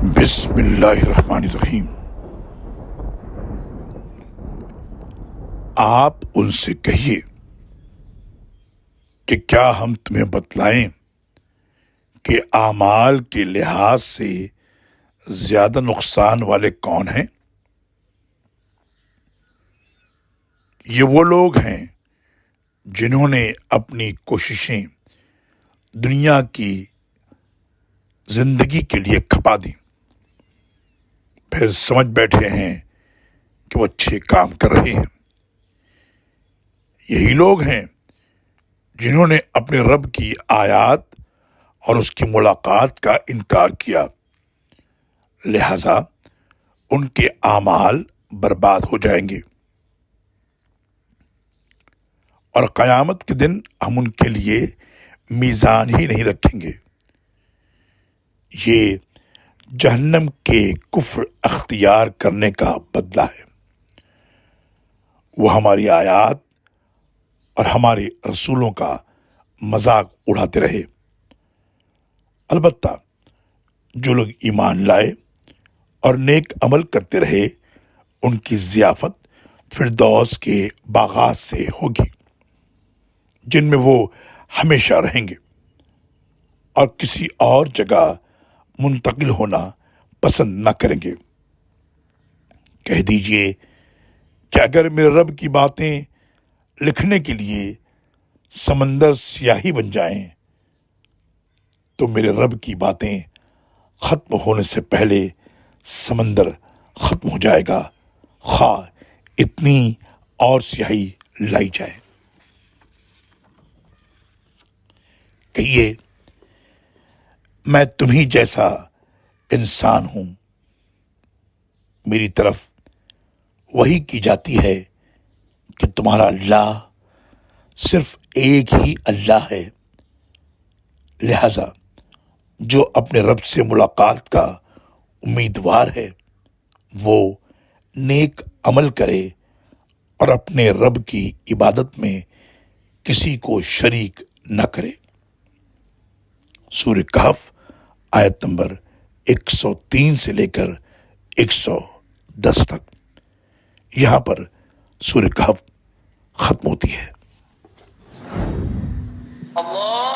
بسم اللہ الرحمن الرحیم۔ آپ ان سے کہیے کہ کیا ہم تمہیں بتلائیں کہ اعمال کے لحاظ سے زیادہ نقصان والے کون ہیں؟ یہ وہ لوگ ہیں جنہوں نے اپنی کوششیں دنیا کی زندگی کے لیے کھپا دیں، پھر سمجھ بیٹھے ہیں کہ وہ اچھے کام کر رہے ہیں۔ یہی لوگ ہیں جنہوں نے اپنے رب کی آیات اور اس کی ملاقات کا انکار کیا، لہذا ان کے اعمال برباد ہو جائیں گے، اور قیامت کے دن ہم ان کے لیے میزان ہی نہیں رکھیں گے۔ یہ جہنم کے کفر اختیار کرنے کا بدلہ ہے۔ وہ ہماری آیات اور ہمارے رسولوں کا مذاق اڑاتے رہے۔ البتہ جو لوگ ایمان لائے اور نیک عمل کرتے رہے، ان کی ضیافت فردوس کے باغات سے ہوگی، جن میں وہ ہمیشہ رہیں گے اور کسی اور جگہ منتقل ہونا پسند نہ کریں گے۔ کہہ دیجئے کہ اگر میرے رب کی باتیں لکھنے کے لیے سمندر سیاہی بن جائیں تو میرے رب کی باتیں ختم ہونے سے پہلے سمندر ختم ہو جائے گا، خواہ اتنی اور سیاہی لائی جائے۔ کہیے میں تمہیں جیسا انسان ہوں، میری طرف وحی کی جاتی ہے کہ تمہارا اللہ صرف ایک ہی اللہ ہے، لہذا جو اپنے رب سے ملاقات کا امیدوار ہے وہ نیک عمل کرے اور اپنے رب کی عبادت میں کسی کو شریک نہ کرے۔ سورہ کہف آیت نمبر 103 سے لے کر 110 تک۔ یہاں پر سورہ کہف ختم ہوتی ہے۔ اللہ